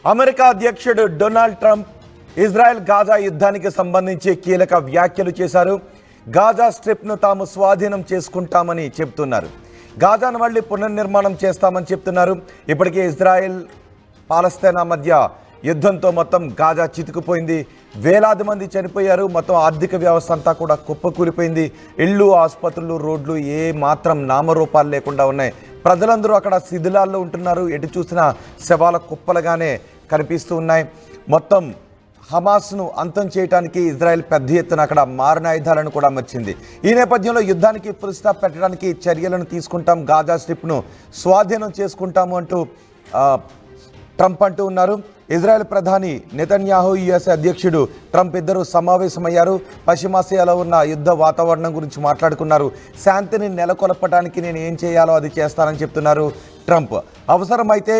America అధ్యక్షుడు Donald Trump Israel Gaza యుద్ధానికి సంబంధించి కీలక వ్యాఖ్యలు చేశారు. గాజా స్ట్రిప్ను తాము స్వాధీనం చేసుకుంటామని చెప్తున్నారు. గాజాను మళ్ళీ పునర్నిర్మాణం చేస్తామని చెప్తున్నారు. ఇప్పటికే ఇజ్రాయెల్ పాలస్తీనా మధ్య యుద్ధంతో మొత్తం గాజా చితుకుపోయింది. వేలాది మంది చనిపోయారు. మొత్తం ఆర్థిక వ్యవస్థ అంతా కూడా కుప్పకూలిపోయింది. ఇళ్ళు, ఆసుపత్రులు, రోడ్లు ఏ మాత్రం నామరూపాలు లేకుండా ఉన్నాయి. ప్రజలందరూ అక్కడ శిథిలాల్లో ఉంటున్నారు. ఎటు చూసినా శవాల కుప్పలుగానే కనిపిస్తూ ఉన్నాయి. మొత్తం హమాస్ను అంతం చేయడానికి ఇజ్రాయెల్ పెద్ద ఎత్తున అక్కడ మారణాయుధాలను కూడా అమర్చింది. ఈ నేపథ్యంలో యుద్ధానికి ఫుల్ స్టాప్ పెట్టడానికి చర్యలను తీసుకుంటాం, గాజా స్ట్రిప్ను స్వాధీనం చేసుకుంటాము అంటూ ట్రంప్ అంటూ ఉన్నారు. ఇజ్రాయెల్ ప్రధాని నెతన్యాహు, యుఎస్ అధ్యక్షుడు ట్రంప్ ఇద్దరు సమావేశమయ్యారు. పశ్చిమాసియాలో ఉన్న యుద్ధ వాతావరణం గురించి మాట్లాడుకున్నారు. శాంతిని నెలకొల్పడానికి నేను ఏం చేయాలో అది చేస్తానని చెప్తున్నారు ట్రంప్. అవసరమైతే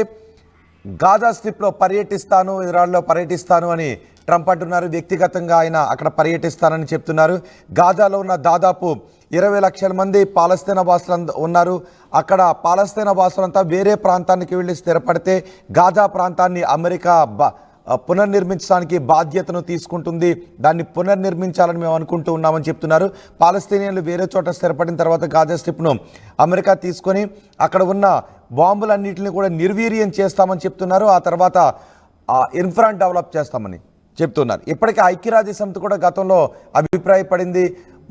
గాజా స్ట్రిప్లో పర్యటిస్తాను, ఇజ్రాయెల్లో పర్యటిస్తాను అని ట్రంప్ అంటున్నారు. వ్యక్తిగతంగా ఆయన అక్కడ పర్యటిస్తానని చెప్తున్నారు. గాజాలో ఉన్న దాదాపు 20 లక్షల మంది పాలస్తీనా వాసులు ఉన్నారు. అక్కడ పాలస్తీనా వాసులంతా వేరే ప్రాంతానికి వెళ్ళి స్థిరపడితే గాజా ప్రాంతాన్ని అమెరికా పునర్నిర్మించడానికి బాధ్యతను తీసుకుంటుంది. దాన్ని పునర్నిర్మించాలని మేము అనుకుంటూ ఉన్నామని చెప్తున్నారు. పాలస్తీనియన్లు వేరే చోట స్థిరపడిన తర్వాత గాజా స్ట్రిప్ను అమెరికా తీసుకొని అక్కడ ఉన్న బాంబులన్నింటినీ కూడా నిర్వీర్యం చేస్తామని చెప్తున్నారు. ఆ తర్వాత ఇన్ఫ్రా డెవలప్ చేస్తామని చెప్తున్నారు. ఇప్పటికే ఐక్యరాజ్య సమితి కూడా గతంలో అభిప్రాయపడింది.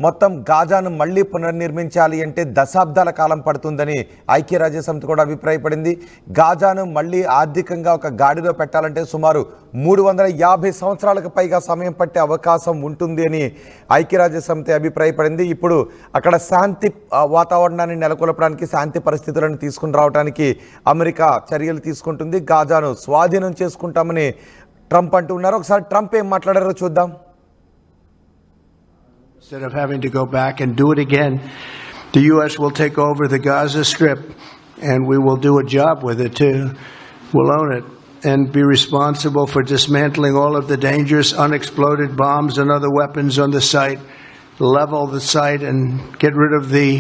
మొత్తం గాజాను మళ్ళీ పునర్నిర్మించాలి అంటే దశాబ్దాల కాలం పడుతుందని ఐక్యరాజ్య సమితి కూడా అభిప్రాయపడింది. గాజాను మళ్ళీ ఆర్థికంగా ఒక గాడిలో పెట్టాలంటే సుమారు 350 సంవత్సరాలకు పైగా సమయం పట్టే అవకాశం ఉంటుంది అని ఐక్యరాజ్య సమితి అభిప్రాయపడింది. ఇప్పుడు అక్కడ శాంతి వాతావరణాన్ని నెలకొల్పడానికి, శాంతి పరిస్థితులను తీసుకుని రావడానికి అమెరికా చర్యలు తీసుకుంటుంది. గాజాను స్వాధీనం చేసుకుంటామని ట్రంప్ అంటూ ఉన్నారు. ఒకసారి ట్రంప్ ఏం మాట్లాడారో చూద్దాం. Instead of having to go back and do it again, the U.S. will take over the Gaza Strip, and we will do a job with it too. We'll own it and be responsible for dismantling all of the dangerous unexploded bombs and other weapons on the site, level the site and get rid of the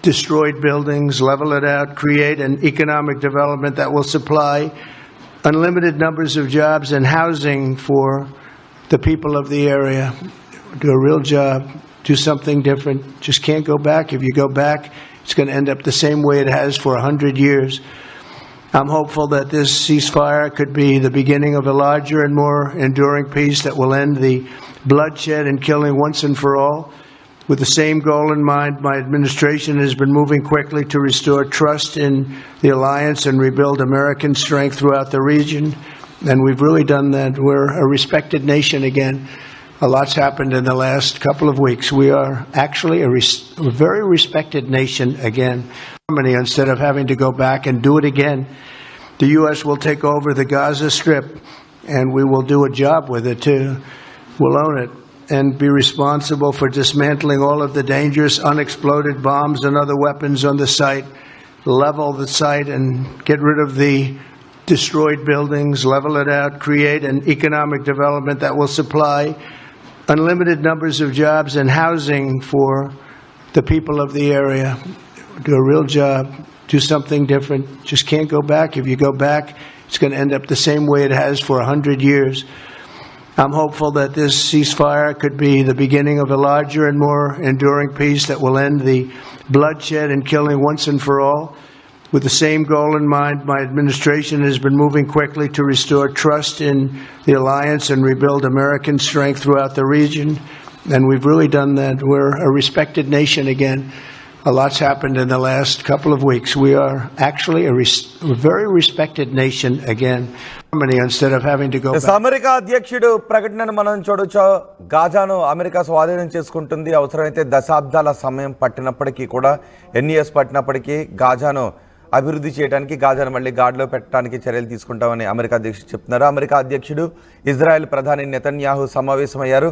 destroyed buildings, level it out, create an economic development that will supply unlimited numbers of jobs and housing for the people of the area. Do a real job, do something different. Just can't go back. If you go back, it's going to end up the same way it has for 100 years. I'm hopeful that this ceasefire could be the beginning of a larger and more enduring peace that will end the bloodshed and killing once and for all. With the same goal in mind, my administration has been moving quickly to restore trust in the alliance and rebuild American strength throughout the region. And we've really done that. We're a respected nation again. A lot's happened in the last couple of weeks. We are actually a very respected nation again. Instead of having to go back and do it again, the U.S. will take over the Gaza Strip, and we will do a job with it too. We'll own it and be responsible for dismantling all of the dangerous unexploded bombs and other weapons on the site, level the site and get rid of the destroyed buildings, level it out, create an economic development that will supply unlimited numbers of jobs and housing for the people of the area. Do a real job, do something different. Just can't go back. If you go back, it's going to end up the same way it has for 100 years. I'm hopeful that this ceasefire could be the beginning of a larger and more enduring peace that will end the bloodshed and killing once and for all. With the same goal in mind, my administration has been moving quickly to restore trust in the alliance and rebuild American strength throughout the region. And we've really done that. We're a respected nation again. A lot's happened in the last couple of weeks. We are actually a very respected nation again. Instead of having to go back. America అధ్యక్షుడు ప్రకటనను మనం చూడొచ్చు. గాజాను America స్వాధీనం చేసుకుంటుంది. అవసరమైతే దశాబ్దాల సమయం పట్టినప్పటికీ కూడా, ఎన్ని ఇయర్స్ పట్టినప్పటికీ గాజాను అభివృద్ధి చేయడానికి, గాజాను మళ్ళీ గాడిలో పెట్టడానికి చర్యలు తీసుకుంటామని అమెరికా అధ్యక్షుడు చెప్తున్నారు. అమెరికా అధ్యక్షుడు ఇజ్రాయెల్ ప్రధాని నెతన్యాహు సమావేశమయ్యారు.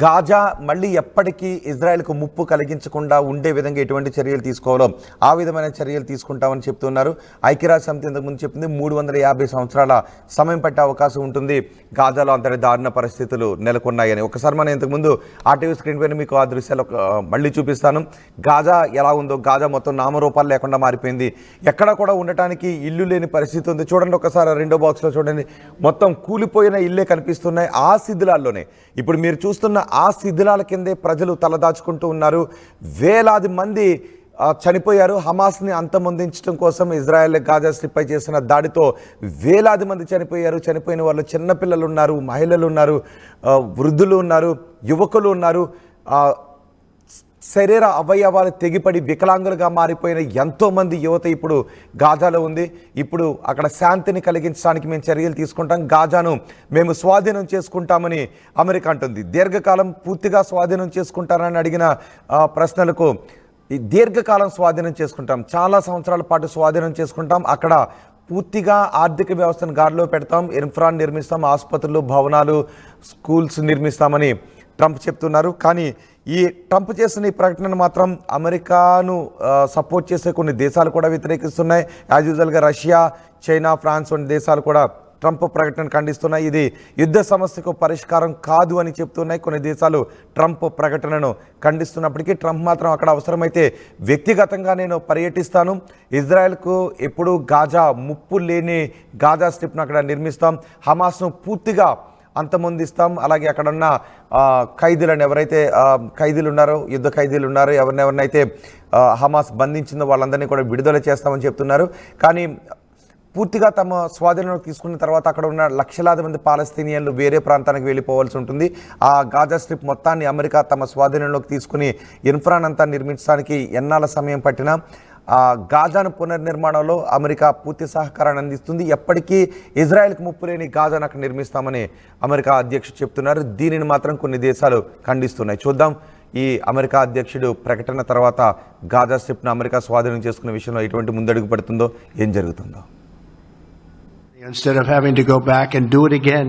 గాజా మళ్ళీ ఎప్పటికీ ఇజ్రాయెల్కు ముప్పు కలిగించకుండా ఉండే విధంగా ఎటువంటి చర్యలు తీసుకోవాలో ఆ విధమైన చర్యలు తీసుకుంటామని చెప్తున్నారు. ఐక్యరాజ్య సమితి ఇంతకుముందు చెప్పింది 350 సంవత్సరాల సమయం పట్టే అవకాశం ఉంటుంది. గాజాలో అంతటి దారుణ పరిస్థితులు నెలకొన్నాయని. ఒకసారి మనం ఇంతకుముందు ఆర్టీవీ స్క్రీన్ పైన మీకు ఆ దృశ్యాలు మళ్ళీ చూపిస్తాను. గాజా ఎలా ఉందో, గాజా మొత్తం నామరూపాలు లేకుండా మారిపోయింది. ఎక్కడ ఎక్కడ కూడా ఉండటానికి ఇల్లు లేని పరిస్థితి ఉంది. చూడండి ఒకసారి రెండో బాక్స్లో చూడండి, మొత్తం కూలిపోయిన ఇల్లే కనిపిస్తున్నాయి. ఆ శిథిలాల్లోనే ఇప్పుడు మీరు చూస్తున్న ఆ శిథిలాల కిందే ప్రజలు తలదాచుకుంటూ ఉన్నారు. వేలాది మంది చనిపోయారు. హమాస్ని అంతమొందించడం కోసం ఇజ్రాయెల్ గాజా స్ట్రిప్పై చేసిన దాడితో వేలాది మంది చనిపోయారు. చనిపోయిన వాళ్ళు చిన్నపిల్లలు ఉన్నారు, మహిళలు ఉన్నారు, వృద్ధులు ఉన్నారు, యువకులు ఉన్నారు. శరీర అవయవాలు తెగిపడి వికలాంగులుగా మారిపోయిన ఎంతోమంది యువత ఇప్పుడు గాజాలో ఉంది. ఇప్పుడు అక్కడ శాంతిని కలిగించడానికి మేము చర్యలు తీసుకుంటాం, గాజాను మేము స్వాధీనం చేసుకుంటామని అమెరికా అంటుంది. దీర్ఘకాలం పూర్తిగా స్వాధీనం చేసుకుంటారని అడిగిన ప్రశ్నలకు ఈ దీర్ఘకాలం స్వాధీనం చేసుకుంటాం, చాలా సంవత్సరాల పాటు స్వాధీనం చేసుకుంటాం, అక్కడ పూర్తిగా ఆర్థిక వ్యవస్థను గాడిలో పెడతాం, ఇన్ఫ్రాన్ నిర్మిస్తాం, ఆసుపత్రులు, భవనాలు, స్కూల్స్ నిర్మిస్తామని ట్రంప్ చెప్తున్నారు. కానీ ఈ ట్రంప్ చేసిన ఈ ప్రకటనను మాత్రం అమెరికాను సపోర్ట్ చేసే కొన్ని దేశాలు కూడా వ్యతిరేకిస్తున్నాయి. యాజ్ యూజువల్గా రష్యా, చైనా, ఫ్రాన్స్ వంటి దేశాలు కూడా ట్రంప్ ప్రకటన ఖండిస్తున్నాయి. ఇది యుద్ధ సమస్యకు పరిష్కారం కాదు అని చెప్తున్నాయి. కొన్ని దేశాలు ట్రంప్ ప్రకటనను ఖండిస్తున్నప్పటికీ ట్రంప్ మాత్రం అక్కడ అవసరమైతే వ్యక్తిగతంగా నేను పర్యటిస్తాను, ఇజ్రాయెల్కు ఎప్పుడు గాజా ముప్పు లేని గాజా స్ట్రిప్ను అక్కడ నిర్మిస్తాం, హమాస్ను పూర్తిగా అంతమొందిస్తాం, అలాగే అక్కడ ఉన్న ఖైదీలను ఎవరైతే ఖైదీలు ఉన్నారో, యుద్ధ ఖైదీలు ఉన్నారో, ఎవరినైతే హమాస్ బంధించిందో వాళ్ళందరినీ కూడా విడుదల చేస్తామని చెప్తున్నారు. కానీ పూర్తిగా తమ స్వాధీనంలోకి తీసుకున్న తర్వాత అక్కడ ఉన్న లక్షలాది మంది పాలస్తీనియన్లు వేరే ప్రాంతానికి వెళ్ళిపోవాల్సి ఉంటుంది. ఆ గాజా స్ట్రిప్ మొత్తాన్ని అమెరికా తమ స్వాధీనంలోకి తీసుకుని ఇన్ఫ్రాన్ అంతా నిర్మించడానికి ఎన్నాళ్ళ సమయం పట్టినా గాజాను పునర్నిర్మాణంలో అమెరికా పూర్తి సహకారాన్ని అందిస్తుంది. ఎప్పటికీ ఇజ్రాయెల్కి ముప్పు లేని గాజాను అక్కడ నిర్మిస్తామని అమెరికా అధ్యక్షుడు చెప్తున్నారు. దీనిని మాత్రం కొన్ని దేశాలు ఖండిస్తున్నాయి. చూద్దాం ఈ అమెరికా అధ్యక్షుడు ప్రకటన తర్వాత గాజా స్ట్రిప్ను అమెరికా స్వాధీనం చేసుకునే విషయంలో ఎటువంటి ముందడుగు పడుతుందో, ఏం జరుగుతుందో. Instead of having to go back and do it again,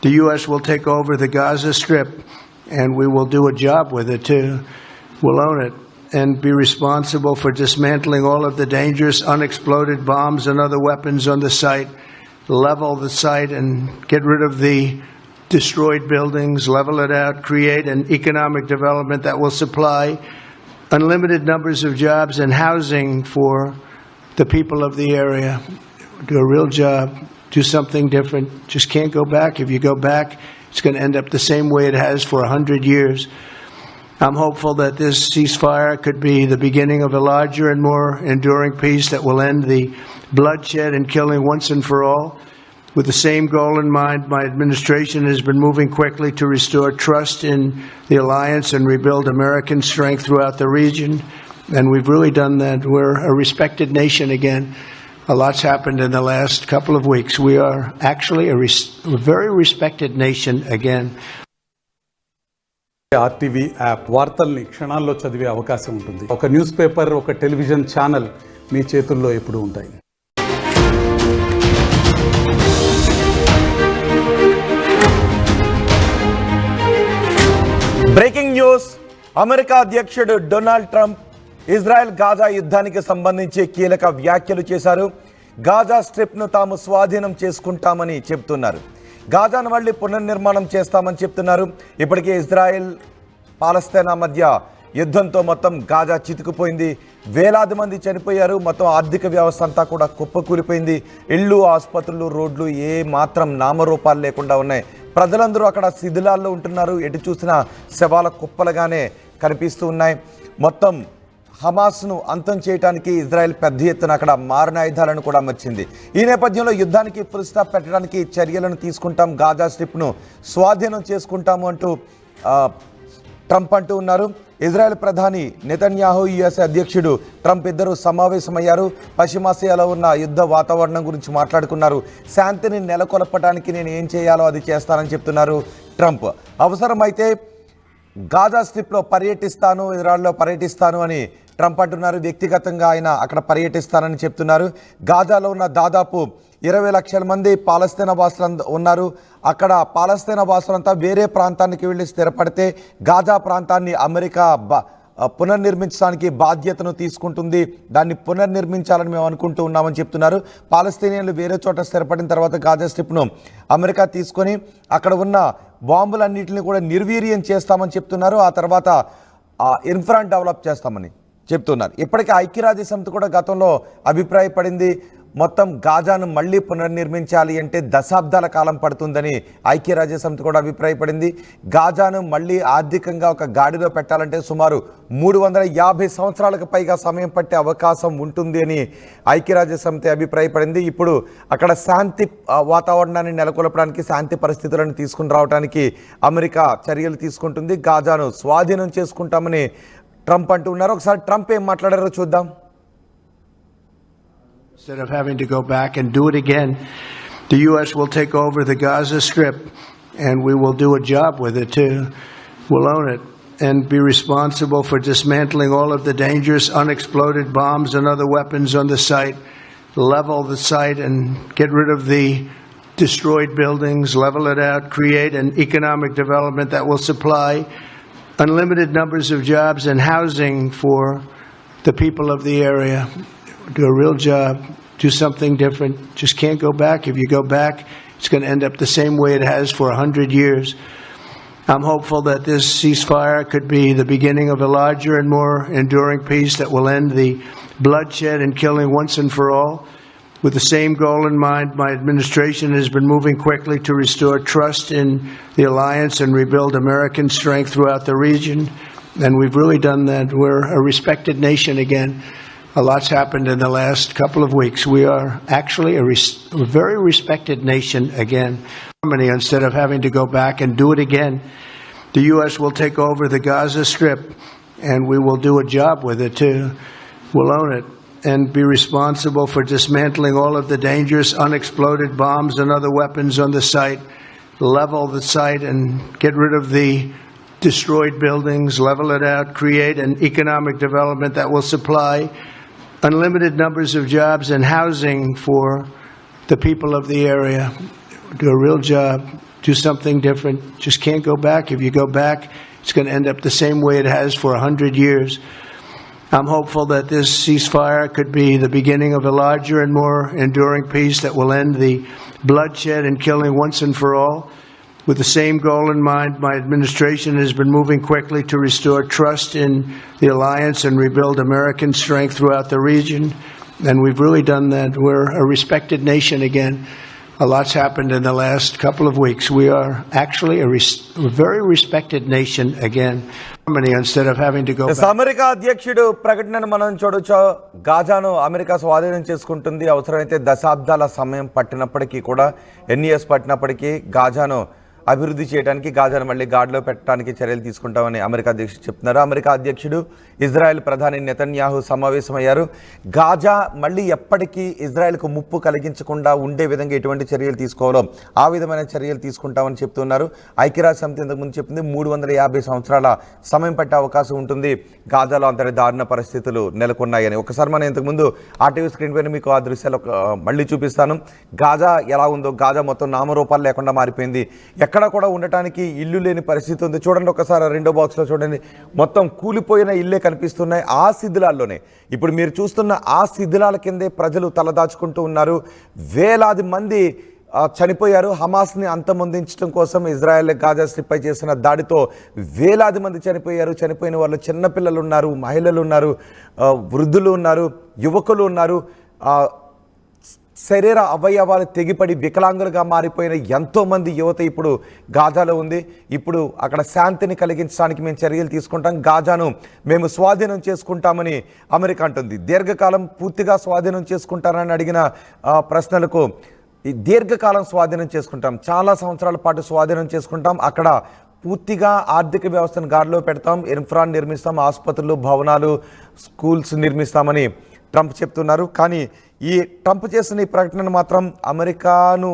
the U.S. will take over the Gaza Strip, and we will do a job with it too. We'll own it and be responsible for dismantling all of the dangerous unexploded bombs and other weapons on the site, level the site and get rid of the destroyed buildings, level it out, create an economic development that will supply unlimited numbers of jobs and housing for the people of the area. Do a real job, do something different. Just can't go back. If you go back, it's going to end up the same way it has for 100 years. I'm hopeful that this ceasefire could be the beginning of a larger and more enduring peace that will end the bloodshed and killing once and for all. With the same goal in mind, my administration has been moving quickly to restore trust in the alliance and rebuild American strength throughout the region. And we've really done that. We're a respected nation again. A lot's happened in the last couple of weeks. We are actually a very respected nation again. RTV app వార్తల్ని క్షణాల్లో చదివే అవకాశం ఉంటుంది. ఒక news paper, ఒక television channel మీ చేతుల్లో ఎప్పుడూ ఉంటాయి. Breaking news. అమెరికా అధ్యక్షుడు డొనాల్డ్ ట్రంప్ ఇజ్రాయెల్ గాజా యుద్ధానికి సంబంధించి కీలక వ్యాఖ్యలు చేశారు. గాజా స్ట్రిప్ను తాము స్వాధీనం చేసుకుంటామని చెప్తున్నారు. గాజాను మళ్ళీ పునర్నిర్మాణం చేస్తామని చెప్తున్నారు. ఇప్పటికే ఇజ్రాయెల్ పాలస్తీనా మధ్య యుద్ధంతో మొత్తం గాజా చితుకుపోయింది. వేలాది మంది చనిపోయారు. మొత్తం ఆర్థిక వ్యవస్థ అంతా కూడా కుప్పకూలిపోయింది. ఇళ్ళు, ఆసుపత్రులు, రోడ్లు ఏ మాత్రం నామరూపాలు లేకుండా ఉన్నాయి. ప్రజలందరూ అక్కడ శిథిలాల్లో ఉంటున్నారు. ఎటు చూసినా శవాల కుప్పలుగానే కనిపిస్తూ ఉన్నాయి. మొత్తం హమాస్ను అంతం చేయడానికి ఇజ్రాయెల్ పెద్ద ఎత్తున అక్కడ మారణాయుధాలను కూడా అమర్చింది. ఈ నేపథ్యంలో యుద్ధానికి ఫుల్ స్టాప్ పెట్టడానికి చర్యలను తీసుకుంటాం, గాజా స్ట్రిప్ను స్వాధీనం చేసుకుంటాము అంటూ ట్రంప్ అంటూ ఉన్నారు. ఇజ్రాయెల్ ప్రధాని నెతన్యాహు, యుఎస్ అధ్యక్షుడు ట్రంప్ ఇద్దరు సమావేశమయ్యారు. పశ్చిమాసియాలో ఉన్న యుద్ధ వాతావరణం గురించి మాట్లాడుకున్నారు. శాంతిని నెలకొల్పడానికి నేను ఏం చేయాలో అది చేస్తానని చెప్తున్నారు ట్రంప్. అవసరమైతే గాజా స్ట్రిప్లో పర్యటిస్తాను, ఇజ్రాయెల్లో పర్యటిస్తాను అని ట్రంప్ అంటున్నారు. వ్యక్తిగతంగా ఆయన అక్కడ పర్యటిస్తానని చెప్తున్నారు. గాజాలో ఉన్న దాదాపు 20 లక్షల మంది పాలస్తీనా వాసులు ఉన్నారు. అక్కడ పాలస్తీనా వాసులంతా వేరే ప్రాంతానికి వెళ్ళి స్థిరపడితే గాజా ప్రాంతాన్ని అమెరికా పునర్నిర్మించడానికి బాధ్యతను తీసుకుంటుంది. దాన్ని పునర్నిర్మించాలని మేము అనుకుంటూ ఉన్నామని చెప్తున్నారు. పాలస్తీనియన్లు వేరే చోట స్థిరపడిన తర్వాత గాజా స్ట్రిప్ను అమెరికా తీసుకొని అక్కడ ఉన్న బాంబులన్నింటినీ కూడా నిర్వీర్యం చేస్తామని చెప్తున్నారు. ఆ తర్వాత ఇన్ఫ్రాన్ డెవలప్ చేస్తామని. చెప్తున్నారు. ఇప్పటికే ఐక్యరాజ్య సమితి కూడా గతంలో అభిప్రాయపడింది, మొత్తం గాజాను మళ్ళీ పునర్నిర్మించాలి అంటే దశాబ్దాల కాలం పడుతుందని ఐక్యరాజ్య సమితి కూడా అభిప్రాయపడింది. గాజాను మళ్ళీ ఆర్థికంగా ఒక గాడిలో పెట్టాలంటే సుమారు 350 సంవత్సరాలకు పైగా సమయం పట్టే అవకాశం ఉంటుంది అని ఐక్యరాజ్య సమితి అభిప్రాయపడింది. ఇప్పుడు అక్కడ శాంతి వాతావరణాన్ని నెలకొల్పడానికి, శాంతి పరిస్థితులను తీసుకుని రావడానికి అమెరికా చర్యలు తీసుకుంటుంది. గాజాను స్వాధీనం చేసుకుంటామని ట్రంప్ అంటున్నారు. ఒకసారి ట్రంప్ ఏం మాట్లాడారో చూద్దాం. Instead of having to go back and do it again, the U.S. will take over the Gaza Strip, and we will do a job with it too. We'll own it and be responsible for dismantling all of the dangerous unexploded bombs and other weapons on the site, level the site and get rid of the destroyed buildings, level it out, create an economic development that will supply unlimited numbers of jobs and housing for the people of the area. Do a real job, do something different. Just can't go back. If you go back, it's going to end up the same way it has for 100 years. I'm hopeful that this ceasefire could be the beginning of a larger and more enduring peace that will end the bloodshed and killing once and for all. With the same goal in mind, my administration has been moving quickly to restore trust in the alliance and rebuild American strength throughout the region. And we've really done that. We're a respected nation again. A lot's happened in the last couple of weeks. We are actually a very respected nation again. Instead of having to go back and do it again, the U.S. will take over the Gaza Strip, and we will do a job with it too. We'll own it and be responsible for dismantling all of the dangerous unexploded bombs and other weapons on the site, level the site and get rid of the destroyed buildings, level it out, create an economic development that will supply unlimited numbers of jobs and housing for the people of the area. Do a real job, do something different. Just can't go back. If you go back, it's going to end up the same way it has for 100 years. I'm hopeful that this ceasefire could be the beginning of a larger and more enduring peace that will end the bloodshed and killing once and for all. With the same goal in mind, my administration has been moving quickly to restore trust in the alliance and rebuild American strength throughout the region. And we've really done that. We're a respected nation again. A lot's happened in the last couple of weeks. We are actually a very respected nation again. Instead of having to go back. America అధ్యక్షుడు ప్రకటనను మనం చూడొచ్చు. గాజాను America స్వాధీనం చేసుకుంటుంది. అవసరమైతే దశాబ్దాల సమయం పట్టినప్పటికీ కూడా, ఎన్ని ఇయర్స్ పట్టినప్పటికీ గాజాను అభివృద్ధి చేయడానికి, గాజాను మళ్ళీ గాడిలో పెట్టడానికి చర్యలు తీసుకుంటామని అమెరికా అధ్యక్షుడు చెప్తున్నారు. అమెరికా అధ్యక్షుడు ఇజ్రాయెల్ ప్రధాని నెతన్యాహు సమావేశమయ్యారు. గాజా మళ్ళీ ఎప్పటికీ ఇజ్రాయెల్కు ముప్పు కలిగించకుండా ఉండే విధంగా ఎటువంటి చర్యలు తీసుకోవాలో ఆ విధమైన చర్యలు తీసుకుంటామని చెప్తున్నారు. ఐక్యరాజ్య సమితి ఇంతకుముందు చెప్పింది 350 సంవత్సరాల సమయం పట్టే అవకాశం ఉంటుంది. గాజాలో అంతటి దారుణ పరిస్థితులు నెలకొన్నాయని. ఒకసారి మనం ఇంతకుముందు ఆర్టీవీ స్క్రీన్ పైన మీకు ఆ దృశ్యాలు మళ్ళీ చూపిస్తాను. గాజా ఎలా ఉందో, గాజా మొత్తం నామరూపాలు లేకుండా మారిపోయింది. ఎక్కడ కూడా ఉండటానికి ఇల్లు లేని పరిస్థితి ఉంది. చూడండి ఒకసారి రెండో బాక్స్లో చూడండి, మొత్తం కూలిపోయిన ఇల్లే కనిపిస్తున్నాయి. ఆ శిథిలాల్లోనే ఇప్పుడు మీరు చూస్తున్న ఆ శిథిలాల కిందే ప్రజలు తలదాచుకుంటూ ఉన్నారు. వేలాది మంది చనిపోయారు. హమాస్ని అంతమొందించడం కోసం ఇజ్రాయెల్ గాజా స్ట్రిప్పై చేసిన దాడితో వేలాది మంది చనిపోయారు. చనిపోయిన వాళ్ళు చిన్నపిల్లలు ఉన్నారు, మహిళలు ఉన్నారు, వృద్ధులు ఉన్నారు, యువకులు ఉన్నారు. శరీర అవయవాలు తెగిపడి వికలాంగులుగా మారిపోయిన ఎంతోమంది యువత ఇప్పుడు గాజాలో ఉంది. ఇప్పుడు అక్కడ శాంతిని కలిగించడానికి మేము చర్యలు తీసుకుంటాం, గాజాను మేము స్వాధీనం చేసుకుంటామని అమెరికా అంటుంది. దీర్ఘకాలం పూర్తిగా స్వాధీనం చేసుకుంటారని అడిగిన ప్రశ్నలకు, ఈ దీర్ఘకాలం స్వాధీనం చేసుకుంటాం, చాలా సంవత్సరాల పాటు స్వాధీనం చేసుకుంటాం, అక్కడ పూర్తిగా ఆర్థిక వ్యవస్థను గాడిలో పెడతాం, ఇన్ఫ్రాన్ నిర్మిస్తాం, ఆసుపత్రులు, భవనాలు, స్కూల్స్ నిర్మిస్తామని ట్రంప్ చెప్తున్నారు. కానీ ఈ ట్రంప్ చేసిన ఈ ప్రకటనను మాత్రం అమెరికాను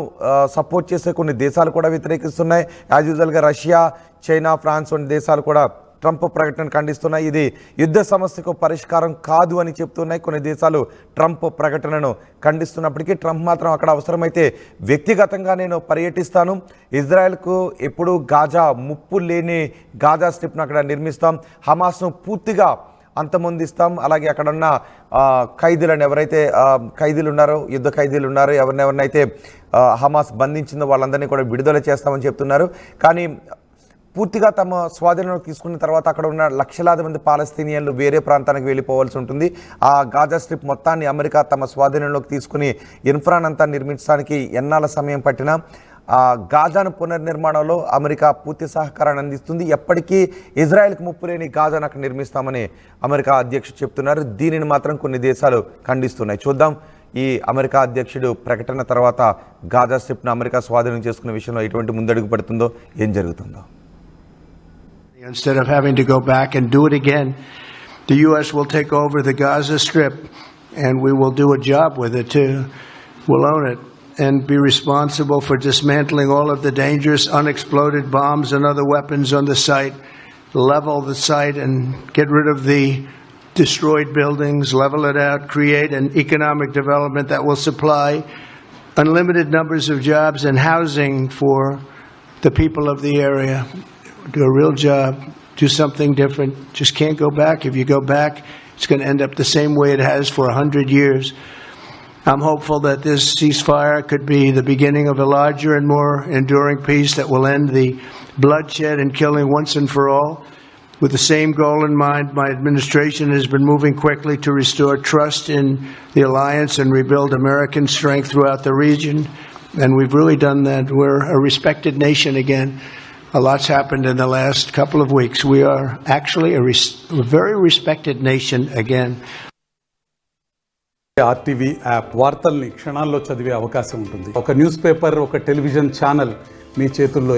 సపోర్ట్ చేసే కొన్ని దేశాలు కూడా వ్యతిరేకిస్తున్నాయి. యాజ్ యూజువల్గా రష్యా, చైనా, ఫ్రాన్స్ వంటి దేశాలు కూడా ట్రంప్ ప్రకటన ఖండిస్తున్నాయి. ఇది యుద్ధ సమస్యకు పరిష్కారం కాదు అని చెప్తున్నాయి. కొన్ని దేశాలు ట్రంప్ ప్రకటనను ఖండిస్తున్నప్పటికీ ట్రంప్ మాత్రం అక్కడ అవసరమైతే వ్యక్తిగతంగా నేను పర్యటిస్తాను, ఇజ్రాయెల్కు ఎప్పుడు గాజా ముప్పు లేని గాజా స్ట్రిప్ను అక్కడ నిర్మిస్తాం, హమాస్ను పూర్తిగా అంతమొందిస్తాం, అలాగే అక్కడ ఉన్న ఖైదీలను ఎవరైతే ఖైదీలు ఉన్నారో, యుద్ధ ఖైదీలు ఉన్నారో, ఎవరినైతే హమాస్ బంధించిందో వాళ్ళందరినీ కూడా విడుదల చేస్తామని చెప్తున్నారు. కానీ పూర్తిగా తమ స్వాధీనంలోకి తీసుకున్న తర్వాత అక్కడ ఉన్న లక్షలాది మంది పాలస్తీనియన్లు వేరే ప్రాంతానికి వెళ్ళిపోవాల్సి ఉంటుంది. ఆ గాజా స్ట్రిప్ మొత్తాన్ని అమెరికా తమ స్వాధీనంలోకి తీసుకుని ఇన్ఫ్రానంతా నిర్మించడానికి ఎన్నాళ్ళ సమయం పట్టినా ఆ గాజాను పునర్నిర్మాణంలో అమెరికా పూర్తి సహకారాన్ని అందిస్తుంది. ఎప్పటికీ ఇజ్రాయెల్కి ముప్పు లేని గాజాను అక్కడ నిర్మిస్తామని అమెరికా అధ్యక్షుడు చెప్తున్నారు. దీనిని మాత్రం కొన్ని దేశాలు ఖండిస్తున్నాయి. చూద్దాం ఈ అమెరికా అధ్యక్షుడు ప్రకటన తర్వాత గాజా స్ట్రిప్ను అమెరికా స్వాధీనం చేసుకునే విషయంలో ఎటువంటి ముందడుగు పడుతుందో, ఏం జరుగుతుందో. Instead of having to go back and do it again, the U.S. will take over the Gaza Strip, and we will do a job with it too. We'll own it and be responsible for dismantling all of the dangerous unexploded bombs and other weapons on the site, level the site and get rid of the destroyed buildings, level it out, create an economic development that will supply unlimited numbers of jobs and housing for the people of the area. Do a real job, do something different. Just can't go back. If you go back, it's going to end up the same way it has for 100 years. I'm hopeful that this ceasefire could be the beginning of a larger and more enduring peace that will end the bloodshed and killing once and for all. With the same goal in mind, my administration has been moving quickly to restore trust in the alliance and rebuild American strength throughout the region. And we've really done that. We're a respected nation again. A lot's happened in the last couple of weeks. We are actually a very respected nation again. RTV app వార్తల్ని క్షణాల్లో చదివే అవకాశం ఉంటుంది. ఒక news paper, ఒక television channel మీ చేతుల్లో